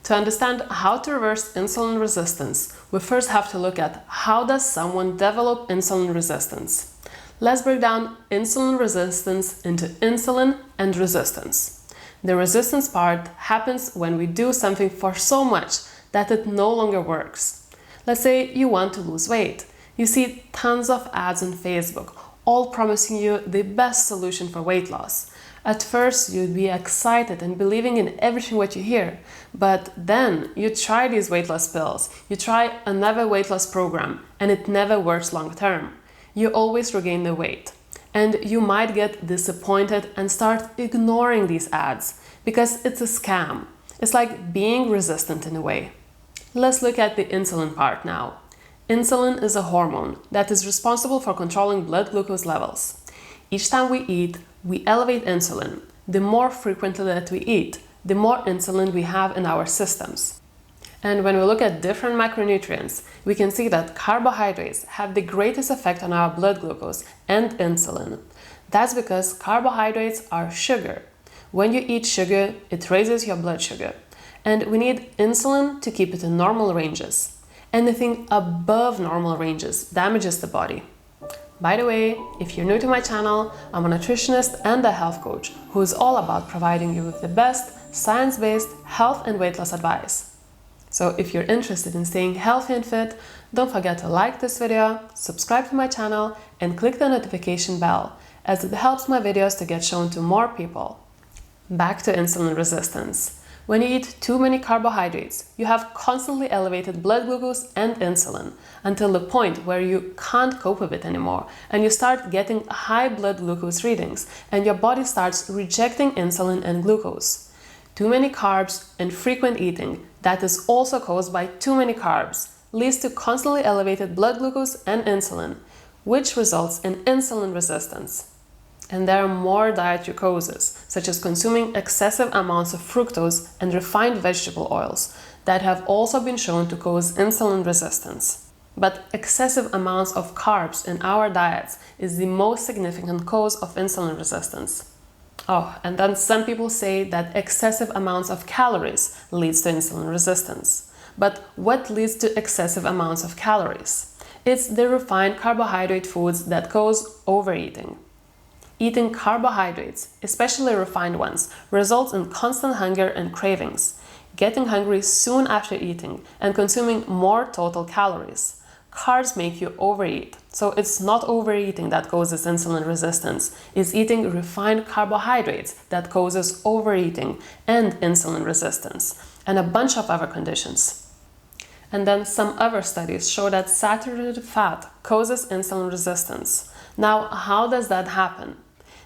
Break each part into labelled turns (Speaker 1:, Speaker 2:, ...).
Speaker 1: To understand how to reverse insulin resistance, we first have to look at how does someone develop insulin resistance. Let's break down insulin resistance into insulin and resistance. The resistance part happens when we do something for so much that it no longer works. Let's say you want to lose weight. You see tons of ads on Facebook, all promising you the best solution for weight loss. At first, you'd be excited and believing in everything what you hear, but then you try these weight loss pills, you try another weight loss program, and it never works long term. You always regain the weight, and you might get disappointed and start ignoring these ads because it's a scam. It's like being resistant in a way. Let's look at the insulin part now. Insulin is a hormone that is responsible for controlling blood glucose levels. Each time we eat, we elevate insulin. The more frequently that we eat, the more insulin we have in our systems. And when we look at different macronutrients, we can see that carbohydrates have the greatest effect on our blood glucose and insulin. That's because carbohydrates are sugar. When you eat sugar, it raises your blood sugar. And we need insulin to keep it in normal ranges. Anything above normal ranges damages the body. By the way, if you're new to my channel, I'm a nutritionist and a health coach who is all about providing you with the best science-based health and weight loss advice. So if you're interested in staying healthy and fit, don't forget to like this video, subscribe to my channel, and click the notification bell, as it helps my videos to get shown to more people. Back to insulin resistance. When you eat too many carbohydrates, you have constantly elevated blood glucose and insulin until the point where you can't cope with it anymore and you start getting high blood glucose readings and your body starts rejecting insulin and glucose. Too many carbs and frequent eating, that is also caused by too many carbs, leads to constantly elevated blood glucose and insulin, which results in insulin resistance. And there are more dietary causes, such as consuming excessive amounts of fructose and refined vegetable oils, that have also been shown to cause insulin resistance. But excessive amounts of carbs in our diets is the most significant cause of insulin resistance. Oh, and then some people say that excessive amounts of calories leads to insulin resistance. But what leads to excessive amounts of calories? It's the refined carbohydrate foods that cause overeating. Eating carbohydrates, especially refined ones, results in constant hunger and cravings, getting hungry soon after eating, and consuming more total calories. Carbs make you overeat, so it's not overeating that causes insulin resistance. It's eating refined carbohydrates that causes overeating and insulin resistance, and a bunch of other conditions. And then some other studies show that saturated fat causes insulin resistance. Now, how does that happen?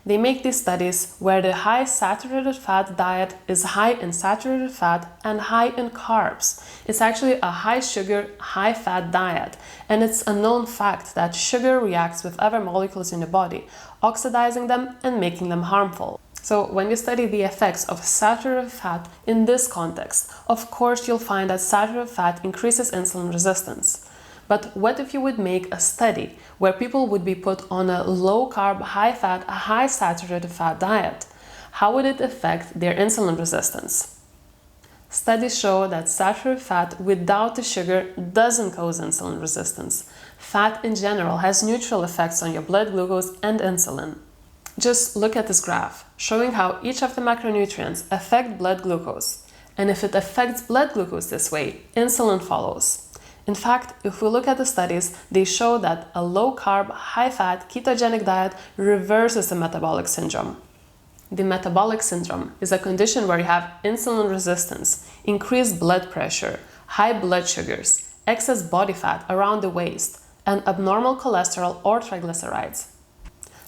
Speaker 1: They make these studies where the high saturated fat diet is high in saturated fat and high in carbs. It's actually a high sugar, high fat diet, and it's a known fact that sugar reacts with other molecules in the body, oxidizing them and making them harmful. So when you study the effects of saturated fat in this context, of course you'll find that saturated fat increases insulin resistance. But what if you would make a study where people would be put on a low-carb, high-fat, high-saturated fat diet? How would it affect their insulin resistance? Studies show that saturated fat without the sugar doesn't cause insulin resistance. Fat in general has neutral effects on your blood glucose and insulin. Just look at this graph, showing how each of the macronutrients affect blood glucose. And if it affects blood glucose this way, insulin follows. In fact, if we look at the studies, they show that a low-carb, high-fat, ketogenic diet reverses the metabolic syndrome. The metabolic syndrome is a condition where you have insulin resistance, increased blood pressure, high blood sugars, excess body fat around the waist, and abnormal cholesterol or triglycerides.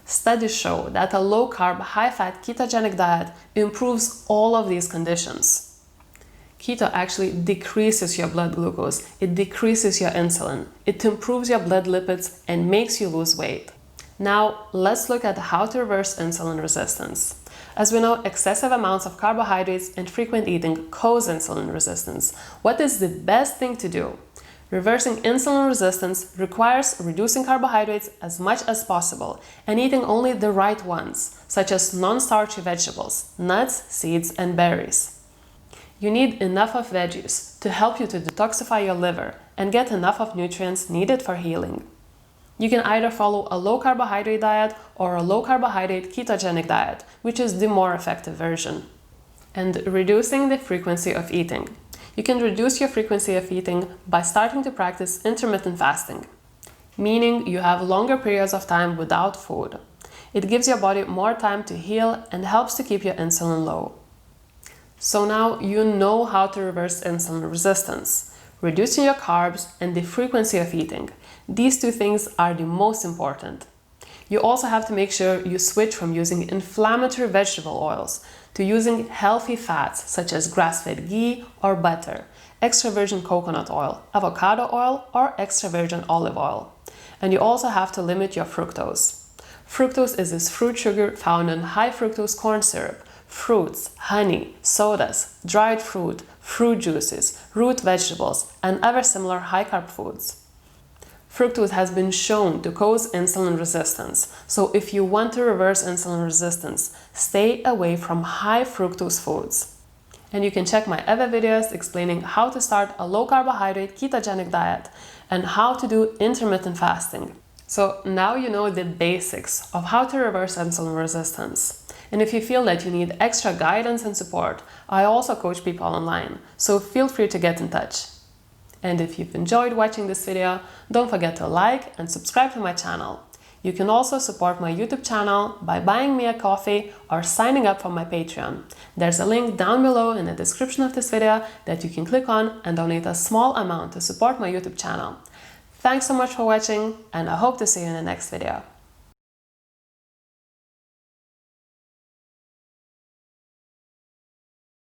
Speaker 1: Studies show that a low-carb, high-fat, ketogenic diet improves all of these conditions. Keto actually decreases your blood glucose, it decreases your insulin, it improves your blood lipids and makes you lose weight. Now, let's look at how to reverse insulin resistance. As we know, excessive amounts of carbohydrates and frequent eating cause insulin resistance. What is the best thing to do? Reversing insulin resistance requires reducing carbohydrates as much as possible and eating only the right ones, such as non-starchy vegetables, nuts, seeds, and berries. You need enough of veggies to help you to detoxify your liver and get enough of nutrients needed for healing. You can either follow a low carbohydrate diet or a low carbohydrate ketogenic diet, which is the more effective version. And reducing the frequency of eating. You can reduce your frequency of eating by starting to practice intermittent fasting, meaning you have longer periods of time without food. It gives your body more time to heal and helps to keep your insulin low. So now you know how to reverse insulin resistance, reducing your carbs and the frequency of eating. These two things are the most important. You also have to make sure you switch from using inflammatory vegetable oils to using healthy fats such as grass-fed ghee or butter, extra virgin coconut oil, avocado oil, or extra virgin olive oil. And you also have to limit your fructose. Fructose is this fruit sugar found in high fructose corn syrup, fruits, honey, sodas, dried fruit, fruit juices, root vegetables, and other similar high-carb foods. Fructose has been shown to cause insulin resistance, so if you want to reverse insulin resistance, stay away from high fructose foods. And you can check my other videos explaining how to start a low-carbohydrate ketogenic diet and how to do intermittent fasting. So now you know the basics of how to reverse insulin resistance. And if you feel that you need extra guidance and support, I also coach people online, so feel free to get in touch. And if you've enjoyed watching this video, don't forget to like and subscribe to my channel. You can also support my YouTube channel by buying me a coffee or signing up for my Patreon. There's a link down below in the description of this video that you can click on and donate a small amount to support my YouTube channel. Thanks so much for watching, and I hope to see you in the next video.